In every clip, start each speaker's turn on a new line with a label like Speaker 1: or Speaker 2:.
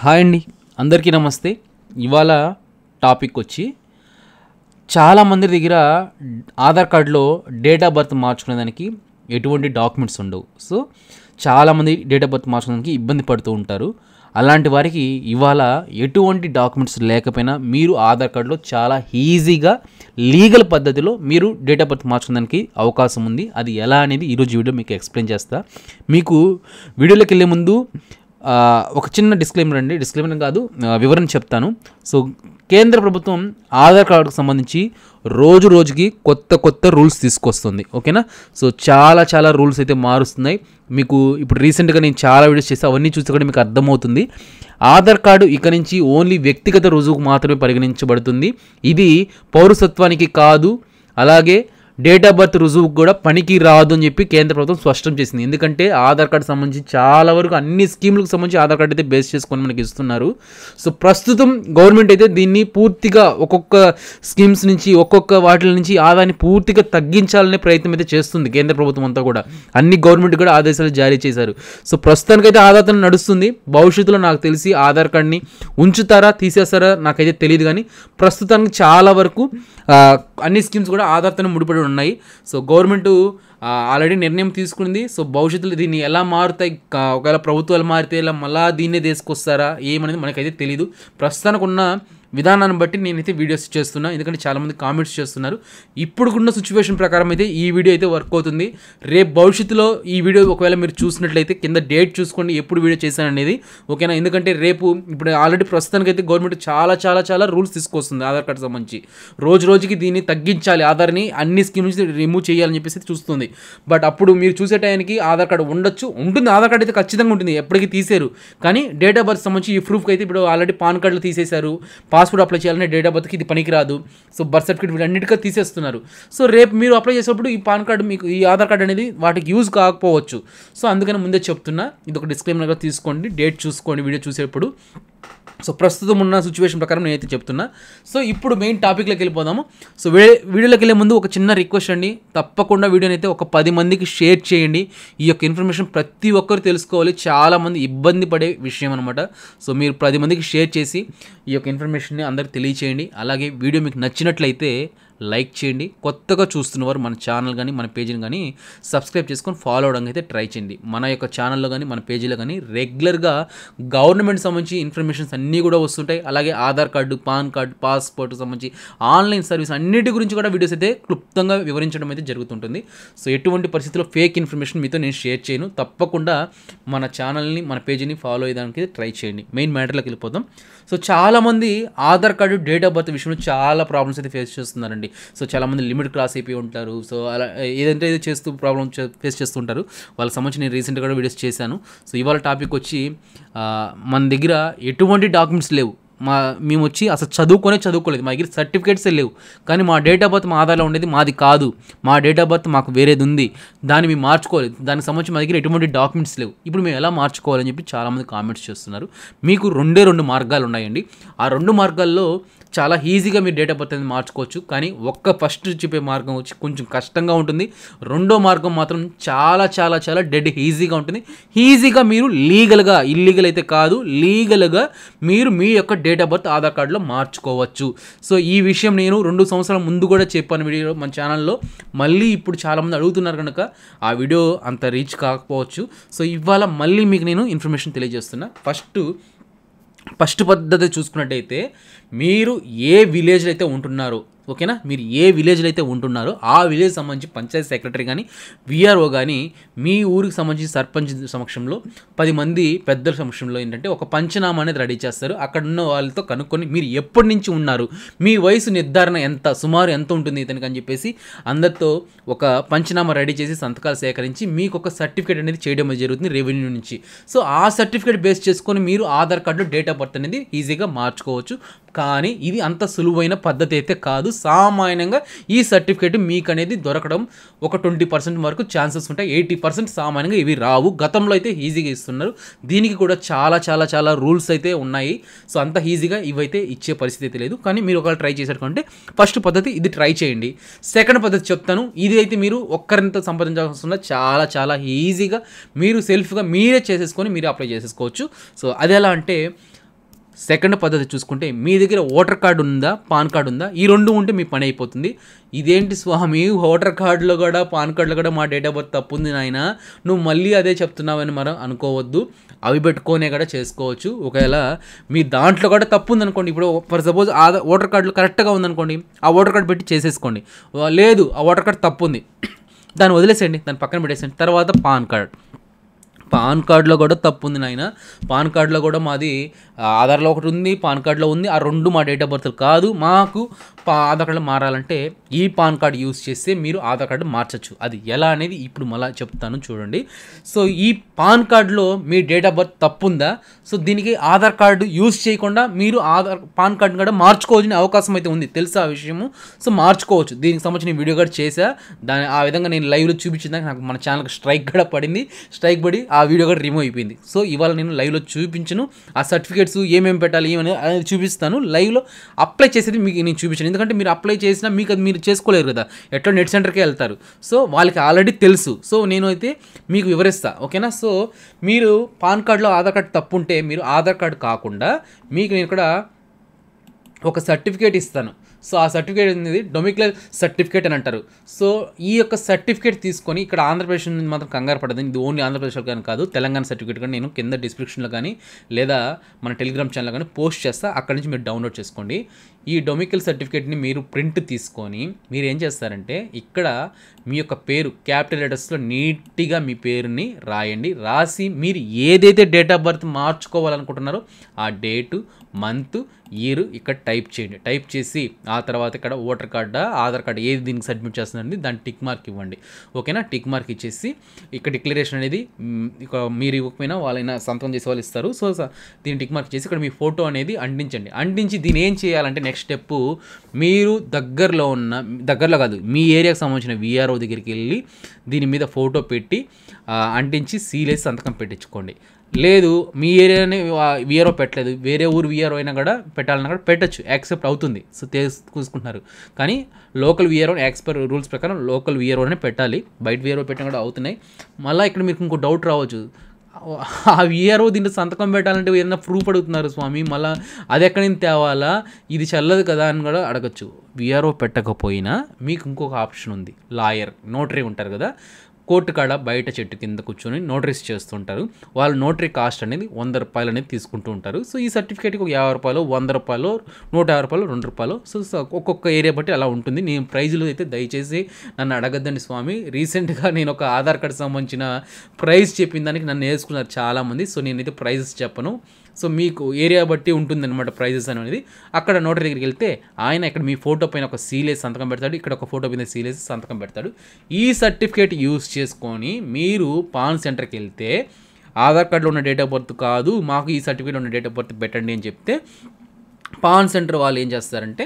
Speaker 1: Hi అండి, అందరికీ నమస్తే. ఇవాళ టాపిక్ వచ్చి చాలామంది దగ్గర ఆధార్ కార్డులో డేట్ ఆఫ్ బర్త్ మార్చుకునేదానికి ఎటువంటి డాక్యుమెంట్స్ ఉండవు. సో చాలామంది డేట్ ఆఫ్ బర్త్ మార్చుకోవడానికి ఇబ్బంది పడుతూ ఉంటారు. అలాంటి వారికి ఇవాళ ఎటువంటి డాక్యుమెంట్స్ లేకపోయినా మీరు ఆధార్ కార్డులో చాలా ఈజీగా లీగల్ పద్ధతిలో మీరు డేట్ ఆఫ్ బర్త్ మార్చుకోవడానికి అవకాశం ఉంది. అది ఎలా అనేది ఈరోజు వీడియో మీకు ఎక్స్ప్లెయిన్ చేస్తా. మీకు వీడియోలోకి వెళ్ళే ముందు ఒక చిన్న డిస్క్లైమర్ అండి, డిస్క్లైమర్ కాదు, వివరణ చెప్తాను. సో కేంద్ర ప్రభుత్వం ఆధార్ కార్డుకు సంబంధించి రోజు రోజుకి కొత్త రూల్స్ తీసుకొస్తుంది. ఓకేనా? సో చాలా రూల్స్ అయితే మారుస్తున్నాయి. మీకు ఇప్పుడు రీసెంట్గా నేను చాలా వీడియోస్ చేసి అవన్నీ చూస్తే కూడా మీకు అర్థమవుతుంది. ఆధార్ కార్డు ఇక నుంచి ఓన్లీ వ్యక్తిగత రుజువుకు మాత్రమే పరిగణించబడుతుంది. ఇది పౌరసత్వానికి కాదు, అలాగే డేట్ ఆఫ్ బర్త్ రుజువుకు కూడా పనికి రాదు అని చెప్పి కేంద్ర ప్రభుత్వం స్పష్టం చేసింది. ఎందుకంటే ఆధార్ కార్డు సంబంధించి చాలా వరకు అన్ని స్కీములకు సంబంధించి ఆధార్ కార్డు అయితే బేస్ చేసుకొని మనకి ఇస్తున్నారు. సో ప్రస్తుతం గవర్నమెంట్ అయితే దీన్ని పూర్తిగా ఒక్కొక్క స్కీమ్స్ నుంచి ఒక్కొక్క వాటి నుంచి ఆదాయాన్ని పూర్తిగా తగ్గించాలనే ప్రయత్నం అయితే చేస్తుంది కేంద్ర ప్రభుత్వం అంతా కూడా. అన్ని గవర్నమెంట్ కూడా ఆదేశాలు జారీ చేశారు. సో ప్రస్తుతానికైతే ఆధార్ నడుస్తుంది. భవిష్యత్తులో నాకు తెలిసి ఆధార్ కార్డ్ని ఉంచుతారా తీసేస్తారా నాకైతే తెలియదు, కానీ ప్రస్తుతానికి చాలా వరకు అన్ని స్కీమ్స్ కూడా ఆధార్తో ముడిపడి ఉన్నాయి. సో గవర్నమెంట్ ఆల్రెడీ నిర్ణయం తీసుకుంది. సో భవిష్యత్తులో దీన్ని ఎలా మారుతాయి, ఒకవేళ ప్రభుత్వాలు మారితే ఇలా మళ్ళా దీన్నే తీసుకొస్తారా ఏమనేది మనకైతే తెలియదు. ప్రస్తుతానికి ఉన్న విధానాన్ని బట్టి నేనైతే వీడియోస్ చేస్తున్నా, ఎందుకంటే చాలామంది కామెంట్స్ చేస్తున్నారు. ఇప్పుడున్న సిచ్యువేషన్ ప్రకారం అయితే ఈ వీడియో అయితే వర్క్ అవుతుంది. రేపు భవిష్యత్తులో ఈ వీడియో ఒకవేళ మీరు చూసినట్లయితే కింద డేట్ చూసుకోండి ఎప్పుడు వీడియో చేశాననేది. ఓకేనా? ఎందుకంటే రేపు ఇప్పుడు ఆల్రెడీ ప్రస్తుతానికైతే గవర్నమెంట్ చాలా రూల్స్ తీసుకొస్తుంది ఆధార్ కార్డు సంబంధించి. రోజుకి దీన్ని తగ్గించాలి, ఆధార్ని అన్ని స్కీమ్ నుంచి రిమూవ్ చేయాలని చెప్పేసి చూస్తుంది. బట్ అప్పుడు మీరు చూసే టైంకి ఆధార్ కార్డు ఉంటుంది, ఆధార్ కార్డు అయితే ఖచ్చితంగా ఉంటుంది, ఎప్పటికీ తీసేరు. కానీ డేట్ ఆఫ్ బర్త్ సంబంధించి ఈ ప్రూఫ్కి అయితే ఇప్పుడు ఆల్రెడీ పాన్ కార్డులు తీసేశారు, పాస్పోర్ట్ అప్లై చేయాలంటే డేట్ ఆఫ్ బర్త్కి ఇది పనికిరాదు, సో బర్త్ సర్టిఫికేట్ వీటన్నిటిగా తీసేస్తున్నారు. సో రేపు మీరు అప్లై చేసేటప్పుడు ఈ పాన్ కార్డు మీకు ఈ ఆధార్ కార్డు అనేది వాటికి యూజ్ కాకపోవచ్చు. సో అందుకని ముందే చెప్తున్నా, ఇది ఒక డిస్క్లైమర్గా తీసుకోండి, డేట్ చూసుకోండి వీడియో చూసేటప్పుడు. సో ప్రస్తుతం ఉన్న సిచ్యువేషన్ ప్రకారం నేనైతే చెప్తున్నా. సో ఇప్పుడు మెయిన్ టాపిక్లోకి వెళ్ళిపోదాము. సో వీడియోలోకి వెళ్ళే ముందు ఒక చిన్న రిక్వెస్ట్ అండి, తప్పకుండా వీడియోని అయితే ఒక 10 మందికి షేర్ చేయండి. ఈ యొక్క ఇన్ఫర్మేషన్ ప్రతి ఒక్కరు తెలుసుకోవాలి, చాలామంది ఇబ్బంది పడే విషయం అనమాట. సో మీరు 10 మందికి షేర్ చేసి ఈ యొక్క ఇన్ఫర్మేషన్ని అందరికి తెలియచేయండి. అలాగే వీడియో మీకు నచ్చినట్లయితే లైక్ చేయండి. కొత్తగా చూస్తున్నవారు మన ఛానల్ కానీ మన పేజీని కానీ సబ్స్క్రైబ్ చేసుకొని ఫాలో అవడానికి అయితే ట్రై చేయండి. మన యొక్క ఛానల్లో కానీ మన పేజీలో కానీ రెగ్యులర్గా గవర్నమెంట్ సంబంధించి ఇన్ఫర్మేషన్స్ అన్నీ కూడా వస్తుంటాయి. అలాగే Aadhaar card, pan card, passport సంబంధించి ఆన్లైన్ సర్వీస్ అన్నిటి గురించి కూడా వీడియోస్ అయితే క్లుప్తంగా వివరించడం అయితే జరుగుతుంటుంది. సో ఎటువంటి పరిస్థితుల్లో ఫేక్ ఇన్ఫర్మేషన్ మీతో నేను షేర్ చేయను. తప్పకుండా మన ఛానల్ని మన పేజీని ఫాలో అయ్యడానికి ట్రై చేయండి. మెయిన్ మ్యాటర్లోకి వెళ్ళిపోదాం. సో చాలామంది Aadhaar card date of birth విషయంలో చాలా ప్రాబ్లమ్స్ అయితే ఫేస్ చేస్తున్నారండి. సో చాలామంది లిమిట్ క్రాస్ అయిపోయి ఉంటారు. సో అలా ఏదంటే ఏదో చేస్తూ ప్రాబ్లమ్ ఫేస్ చేస్తుంటారు. వాళ్ళకి సంబంధించి నేను రీసెంట్గా కూడా వీడియోస్ చేశాను. సో ఇవాళ టాపిక్ వచ్చి మన దగ్గర ఎటువంటి డాక్యుమెంట్స్ లేవు, మేము వచ్చి అసలు చదువుకోలేదు, మా దగ్గర సర్టిఫికేట్సే లేవు, కానీ మా డేట్ ఆఫ్ బర్త్ మా ఆధార్లో ఉండేది మాది కాదు, మా డేట్ ఆఫ్ బర్త్ మాకు వేరేది ఉంది, దాన్ని మేము మార్చుకోలేదు, దానికి సంబంధించి మా దగ్గర ఎటువంటి డాక్యుమెంట్స్ లేవు, ఇప్పుడు మేము ఎలా మార్చుకోవాలని చెప్పి చాలామంది కామెంట్స్ చేస్తున్నారు. మీకు రెండు మార్గాలు ఉన్నాయండి. ఆ 2 మార్గాల్లో చాలా ఈజీగా మీరు డేట్ ఆఫ్ బర్త్ అనేది మార్చుకోవచ్చు. కానీ ఫస్ట్ చెప్పే మార్గం వచ్చి కొంచెం కష్టంగా ఉంటుంది. రెండో మార్గం మాత్రం చాలా డెడ్ ఈజీగా ఉంటుంది. ఈజీగా మీరు లీగల్గా, ఇల్లీగల్ అయితే కాదు, లీగల్గా మీరు మీ యొక్క డేట్ ఆఫ్ బర్త్ ఆధార్ కార్డులో మార్చుకోవచ్చు. సో ఈ విషయం నేను 2 సంవత్సరాల ముందు కూడా చెప్పాను వీడియో మన ఛానల్లో. మళ్ళీ ఇప్పుడు చాలామంది అడుగుతున్నారు కనుక ఆ వీడియో అంత రీచ్ కాకపోవచ్చు. సో ఇవాళ మళ్ళీ మీకు నేను ఇన్ఫర్మేషన్ తెలియజేస్తున్నా. ఫస్ట్ పద్ధతి చూసుకున్నట్టయితే మీరు ఏ విలేజ్లో అయితే ఉంటున్నారో, ఓకేనా, మీరు ఏ విలేజ్లో అయితే ఉంటున్నారో ఆ విలేజ్ సంబంధించి పంచాయతీ సెక్రటరీ కానీ విఆర్ఓ కానీ మీ ఊరికి సంబంధించి సర్పంచ్ సమక్షంలో 10 మంది పెద్దల సమక్షంలో ఏంటంటే ఒక పంచనామా అనేది రెడీ చేస్తారు. అక్కడ ఉన్న వాళ్ళతో కనుక్కొని మీరు ఎప్పటి నుంచి ఉన్నారు, మీ వయసు నిర్ధారణ ఎంత, సుమారు ఎంత ఉంటుంది ఇతనికి అని చెప్పేసి అందరితో ఒక పంచనామా రెడీ చేసి సంతకాలు సేకరించి మీకు ఒక సర్టిఫికేట్ అనేది చేయడం జరుగుతుంది రెవెన్యూ నుంచి. సో ఆ సర్టిఫికేట్ బేస్ చేసుకొని మీరు ఆధార్ కార్డులో డేట్ ఆఫ్ బర్త్ అనేది ఈజీగా మార్చుకోవచ్చు. కానీ ఇది అంత సులువైన పద్ధతి అయితే కాదు. సామాన్యంగా ఈ సర్టిఫికేట్ మీకు అనేది దొరకడం ఒక 20% వరకు ఛాన్సెస్ ఉంటాయి. 80% సామాన్యంగా ఇవి రావు. గతంలో అయితే ఈజీగా ఇస్తున్నారు. దీనికి కూడా చాలా రూల్స్ అయితే ఉన్నాయి. సో అంత ఈజీగా ఇవైతే ఇచ్చే పరిస్థితి అయితే లేదు. కానీ మీరు ఒకవేళ ట్రై చేసేటంటే ఫస్ట్ పద్ధతి ఇది ట్రై చేయండి. సెకండ్ పద్ధతి చెప్తాను. ఇది అయితే మీరు ఒక్కరింత సంపాదించాల్సిన చాలా ఈజీగా మీరు సెల్ఫ్గా మీరే చేసేసుకొని మీరు అప్లై చేసేసుకోవచ్చు. సో అది ఎలా అంటే సెకండ్ పద్ధతి చూసుకుంటే మీ దగ్గర ఓటర్ కార్డు ఉందా, పాన్ కార్డు ఉందా, ఈ రెండు ఉంటే మీ పని అయిపోతుంది. ఇదేంటి స్వామి, ఓటర్ కార్డులో కూడా పాన్ కార్డులో కూడా మా డేట్ ఆఫ్ బర్త్ తప్పు ఉంది నాయన, నువ్వు మళ్ళీ అదే చెప్తున్నావని మనం అనుకోవద్దు. అవి పెట్టుకొనే కూడా చేసుకోవచ్చు. ఒకవేళ మీ దాంట్లో కూడా తప్పు ఉందనుకోండి, ఇప్పుడు ఫర్ సపోజ్ ఓటర్ కార్డులో కరెక్ట్గా ఉందనుకోండి, ఆ ఓటర్ కార్డు పెట్టి చేసేసుకోండి. లేదు ఆ ఓటర్ కార్డు తప్పు ఉంది, దాన్ని వదిలేసేయండి, దాన్ని పక్కన పెట్టేసేయండి. తర్వాత పాన్ కార్డులో కూడా తప్పు ఉంది నాయన, పాన్ కార్డులో కూడా మాది ఆధార్లో ఒకటి ఉంది, పాన్ కార్డులో ఉంది, ఆ రెండు మా డేట్ ఆఫ్ బర్త్ కాదు, మాకు ఆధార్ కార్డు మారాలంటే ఈ పాన్ కార్డు యూస్ చేస్తే మీరు ఆధార్ కార్డు మార్చచ్చు. అది ఎలా అనేది ఇప్పుడు మళ్ళీ చెప్తాను చూడండి. సో ఈ పాన్ కార్డులో మీ డేట్ ఆఫ్ బర్త్ తప్పు ఉందా, సో దీనికి ఆధార్ కార్డు యూస్ చేయకుండా మీరు పాన్ కార్డుని కూడా మార్చుకోవాల్సిన అవకాశం అయితే ఉంది, తెలుసా ఆ విషయము. సో మార్చుకోవచ్చు. దీనికి సంబంధించిన వీడియో కూడా చేశా, ఆ విధంగా నేను లైవ్లో చూపించిందాక నాకు మన ఛానల్కి స్ట్రైక్ కూడా పడింది, స్ట్రైక్ పడి ఆ వీడియో కూడా రిమూవ్ అయిపోయింది. సో ఇవాళ నేను లైవ్లో చూపించను, ఆ సర్టిఫికేట్స్ ఏమేమి పెట్టాలి ఏమనేది చూపిస్తాను. లైవ్లో అప్లై చేసేది మీకు నేను చూపించాను, ఎందుకంటే మీరు అప్లై చేసినా మీకు అది మీరు చేసుకోలేరు కదా, ఎట్లా నెట్ సెంటర్కే వెళ్తారు. సో వాళ్ళకి ఆల్రెడీ తెలుసు. సో నేను అయితే మీకు వివరిస్తా, ఓకేనా. సో మీరు పాన్ కార్డులో ఆధార్ కార్డు తప్పు ఉంటే మీరు ఆధార్ కార్డు కాకుండా మీకు నేను ఇక్కడ ఒక సర్టిఫికేట్ ఇస్తాను. సో ఆ సర్టిఫికేట్ అనేది డొమిక్యులర్ సర్టిఫికేట్ అని అంటారు. సో ఈ యొక్క సర్టిఫికేట్ తీసుకొని ఇక్కడ ఆంధ్రప్రదేశ్ నుంచి మాత్రం కంగారు పడదు, ఇది ఓన్లీ ఆంధ్రప్రదేశ్లో కానీ కాదు, తెలంగాణ సర్టిఫికేట్ కానీ నేను కింద డిస్క్రిప్షన్లో కానీ లేదా మన టెలిగ్రామ్ ఛానల్లో కానీ పోస్ట్ చేస్తా, అక్కడి నుంచి మీరు డౌన్లోడ్ చేసుకోండి. ఈ డొమిక్యులర్ సర్టిఫికేట్ని మీరు ప్రింట్ తీసుకొని మీరు ఏం చేస్తారంటే ఇక్కడ మీ యొక్క పేరు క్యాపిటల్ లెటర్స్లో నీట్గా మీ పేరుని రాయండి. రాసి మీరు ఏదైతే డేట్ ఆఫ్ బర్త్ మార్చుకోవాలనుకుంటున్నారో ఆ డేటు, మంత్, ఇయర్ ఇక్కడ టైప్ చేయండి. టైప్ చేసి ఆ తర్వాత ఇక్కడ ఓటర్ కార్డా ఆధార్ కార్డు ఏది దీనికి సబ్మిట్ చేస్తుందండి దాన్ని టిక్ మార్క్ ఇవ్వండి, ఓకేనా. టిక్ మార్క్ ఇచ్చేసి ఇక్కడ డిక్లరేషన్ అనేది ఇక మీరు ఇవ్వకపోయినా వాళ్ళైనా సంతకం చేసే వాళ్ళు ఇస్తారు. సో దీన్ని టిక్ మార్క్ చేసి ఇక్కడ మీ ఫోటో అనేది అంటించండి. అంటించి దీన్ని ఏం చేయాలంటే నెక్స్ట్ స్టెప్, మీరు దగ్గరలో కాదు మీ ఏరియాకి సంబంధించిన విఆర్ఓ దగ్గరికి వెళ్ళి దీని మీద ఫోటో పెట్టి అంటించి సీలేసి సంతకం పెట్టించుకోండి. లేదు మీ ఏరియానే విఆర్ఓ పెట్టలేదు, వేరే ఊరు విఆర్ఓ అయినా కూడా పెట్టాలన్నా కూడా పెట్టచ్చు, యాక్సెప్ట్ అవుతుంది. సో తీసుకుంటున్నారు, కానీ local VRO as per rules ప్రకారం లోకల్ విఆర్ఓనే పెట్టాలి, బయట విఆర్ఓ పెట్టినా కూడా అవుతున్నాయి. మళ్ళీ ఇక్కడ మీకు ఇంకో డౌట్ రావచ్చు, ఆ విఆర్ఓ దీంట్లో సంతకం పెట్టాలంటే ఏదైనా ప్రూఫ్ అడుగుతున్నారు స్వామి, మళ్ళీ అది ఎక్కడి నుంచి తేవాలా, ఇది చెల్లదు కదా అని కూడా అడగచ్చు. విఆర్ఓ పెట్టకపోయినా మీకు ఇంకొక ఆప్షన్ ఉంది, లాయర్, నోటరీ ఉంటారు కదా, కోర్టు కాడ బయట చెట్టు కింద కూర్చొని నోటరీస్ చేస్తుంటారు. వాళ్ళు నోటరీ కాస్ట్ అనేది 100 రూపాయలు అనేది తీసుకుంటూ ఉంటారు. సో ఈ సర్టిఫికేట్కి ఒక 50 రూపాయలు, 100 రూపాయలు, 150 రూపాయలు, 2 రూపాయలు. సో ఒక్కొక్క ఏరియా బట్టి అలా ఉంటుంది. నేను ప్రైజులు అయితే దయచేసి నన్ను అడగద్దండి స్వామి. రీసెంట్గా నేను ఒక ఆధార్ కార్డు సంబంధించిన ప్రైజ్ చెప్పిన దానికి నన్ను వేసుకున్నారు చాలామంది. సో నేనైతే ప్రైజెస్ చెప్పను. సో మీకు ఏరియా బట్టి ఉంటుందన్నమాట ప్రైజెస్ అనేది. అక్కడ నోటరీ దగ్గరికి వెళ్తే ఆయన ఇక్కడ మీ ఫోటో పైన ఒక సీలేసి సంతకం పెడతాడు, ఇక్కడ ఒక ఫోటో పైన సీలేసి సంతకం పెడతాడు. ఈ సర్టిఫికేట్ యూస్ చేసుకొని మీరు పాన్ సెంటర్కి వెళ్తే ఆధార్ కార్డులో ఉన్న డేట్ ఆఫ్ బర్త్ కాదు, మాకు ఈ సర్టిఫికేట్ ఉన్న డేట్ ఆఫ్ బర్త్ పెట్టండి అని చెప్తే పాన్ సెంటర్ వాళ్ళు ఏం చేస్తారంటే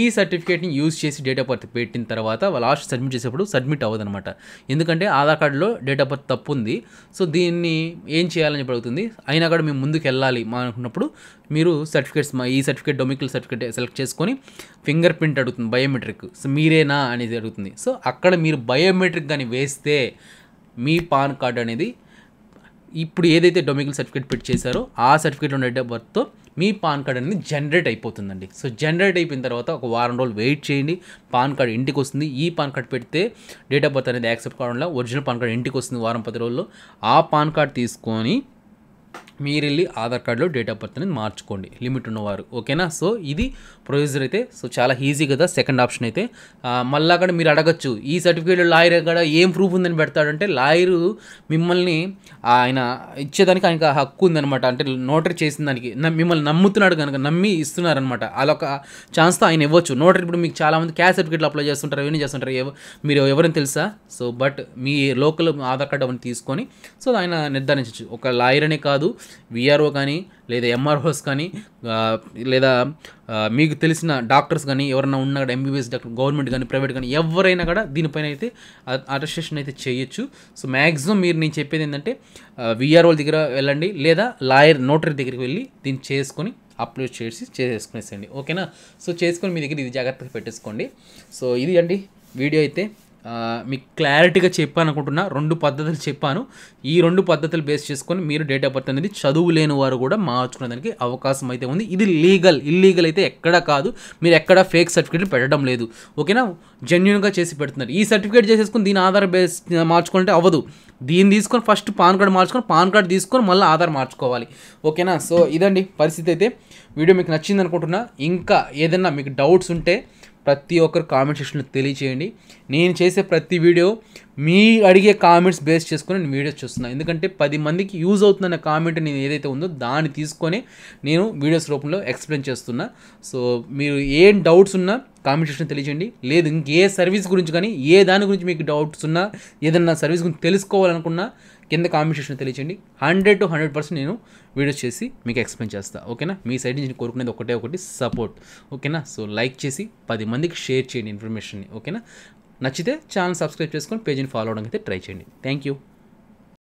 Speaker 1: ఈ సర్టిఫికేట్ని యూజ్ చేసి డేట్ ఆఫ్ బర్త్ పెట్టిన తర్వాత వాళ్ళు లాస్ట్ సబ్మిట్ చేసేప్పుడు సబ్మిట్ అవ్వదనమాట, ఎందుకంటే ఆధార్ కార్డులో డేట్ ఆఫ్ బర్త్ తప్పు ఉంది. సో దీన్ని ఏం చేయాలని చెప్పి అడుగుతుంది. అయినా కూడా మేము ముందుకు వెళ్ళాలి అనుకున్నప్పుడు మీరు సర్టిఫికేట్స్ ఈ సర్టిఫికేట్ డొమిక్యులర్ సర్టిఫికేట్ సెలెక్ట్ చేసుకొని ఫింగర్ ప్రింట్ అడుగుతుంది, బయోమెట్రిక్. సో మీరేనా అనేది అడుగుతుంది. సో అక్కడ మీరు బయోమెట్రిక్ కానీ వేస్తే మీ పాన్ కార్డు అనేది ఇప్పుడు ఏదైతే డొమిక్యులర్ సర్టిఫికేట్ పెట్టి చేశారో ఆ సర్టిఫికేట్లో డేట్ ఆఫ్ బర్త్తో మీ పాన్ కార్డ్ అనేది జనరేట్ అయిపోతుందండి. సో జనరేట్ అయిపోయిన తర్వాత ఒక వారం రోజులు వెయిట్ చేయండి, పాన్ కార్డ్ ఇంటికి వస్తుంది. ఈ పాన్ కార్డ్ పెడితే డేట్ ఆఫ్ బర్త్ అనేది యాక్సెప్ట్ కావడంలో ఒరిజినల్ పాన్ కార్డ్ ఇంటికి వస్తుంది వారం 10 రోజుల్లో. ఆ పాన్ కార్డ్ తీసుకొని మీరు వెళ్ళి ఆధార్ కార్డులో డేట్ ఆఫ్ బర్త్ అనేది మార్చుకోండి లిమిట్ ఉన్నవారు, ఓకేనా. సో ఇది ప్రొసీజర్ అయితే. సో చాలా ఈజీ కదా సెకండ్ ఆప్షన్ అయితే. మళ్ళీ కూడా మీరు అడగచ్చు ఈ సర్టిఫికేట్ లాయర్ కూడా ఏం ప్రూఫ్ ఉందని పెడతాడంటే, లాయరు మిమ్మల్ని ఆయన ఇచ్చేదానికి ఆయనకు హక్కు ఉందనమాట, అంటే నోటరీ చేసిన దానికి మిమ్మల్ని నమ్ముతున్నాడు కనుక నమ్మి ఇస్తున్నారనమాట, అదొక ఛాన్స్తో ఆయన ఇవ్వచ్చు. నోటరీ ఇప్పుడు మీకు చాలామంది క్యాస్ట్ సర్టిఫికేట్లు అప్లై చేస్తుంటారు, అవన్నీ చేస్తుంటారు, మీరు ఎవరైనా తెలుసా. So but me local Aadhaar card అవన్నీ తీసుకొని సో ఆయన నిర్ధారించవచ్చు. ఒక లాయర్ అనే కాదు, విఆర్ఓ కానీ లేదా ఎంఆర్ఓస్ కానీ లేదా మీకు తెలిసిన డాక్టర్స్ కానీ ఎవరైనా ఉన్నా కూడా ఎంబీబీఎస్ డాక్టర్ గవర్నమెంట్ కానీ ప్రైవేట్ కానీ ఎవరైనా కూడా దీనిపైన అయితే అటెస్టేషన్ అయితే చేయొచ్చు. సో మ్యాక్సిమం మీరు నేను చెప్పేది ఏంటంటే విఆర్ఓల దగ్గర వెళ్ళండి లేదా లాయర్ నోటరీ దగ్గరికి వెళ్ళి దీన్ని చేసుకొని అప్లోడ్ చేసుకునేసేయండి, ఓకేనా. సో చేసుకొని మీ దగ్గర ఇది జాగ్రత్తగా పెట్టేసుకోండి. సో ఇది అండి వీడియో అయితే. మీకు క్లారిటీగా చెప్పాను అనుకుంటున్నా. 2 పద్ధతులు చెప్పాను. ఈ 2 పద్ధతులు బేస్ చేసుకొని మీరు డేట్ ఆఫ్ బర్త్ అనేది చదువు లేని వారు కూడా మార్చుకునేదానికి అవకాశం అయితే ఉంది. ఇది లీగల్, ఇల్లీగల్ అయితే ఎక్కడా కాదు. మీరు ఎక్కడ ఫేక్ సర్టిఫికేట్లు పెట్టడం లేదు. ఓకేనా, జెన్యున్గా చేసి పెడుతున్నారు. ఈ సర్టిఫికేట్ చేసేసుకుని దీని ఆధార్ బేస్ మార్చుకుంటే అవ్వదు. దీన్ని తీసుకొని ఫస్ట్ పాన్ కార్డు మార్చుకొని, పాన్ కార్డు తీసుకొని మళ్ళీ ఆధార్ మార్చుకోవాలి. ఓకేనా, సో ఇదండి పరిస్థితి అయితే. వీడియో మీకు నచ్చింది అనుకుంటున్నా. ఇంకా ఏదైనా మీకు డౌట్స్ ఉంటే ప్రతి ఒక్కరు కామెంట్ సెక్షన్లో తెలియచేయండి. నేను చేసే ప్రతి వీడియో మీ అడిగే కామెంట్స్ బేస్ చేసుకొని నేను వీడియోస్ చూస్తున్నాను. ఎందుకంటే 10 మందికి యూజ్ అవుతుందన్న కామెంట్ నేను ఏదైతే ఉందో దాన్ని తీసుకొని నేను వీడియోస్ రూపంలో ఎక్స్ప్లెయిన్ చేస్తున్నా. సో మీరు ఏం డౌట్స్ ఉన్నా కామెంట్ సెక్షన్ తెలియచేయండి. లేదు ఇంకే సర్వీస్ గురించి కానీ ఏ దాని గురించి మీకు డౌట్స్ ఉన్నా, ఏదన్నా సర్వీస్ గురించి తెలుసుకోవాలనుకున్నా కింద కామెంట్ సెక్షన్ తెలియచేయండి. 100 to 100% నేను వీడియోస్ చేసి మీకు ఎక్స్ప్లెయిన్ చేస్తాను. ఓకేనా, మీ సైడ్ నుంచి నేను కోరుకునేది ఒకటి సపోర్ట్. ఓకేనా, సో లైక్ చేసి 10 మందికి షేర్ చేయండి ఇన్ఫర్మేషన్ని. ఓకేనా, నచ్చితే ఛానల్ సబ్స్క్రైబ్ చేసుకొని పేజీని ఫాలో అవడానికి అయితే ట్రై చేయండి. Thank you.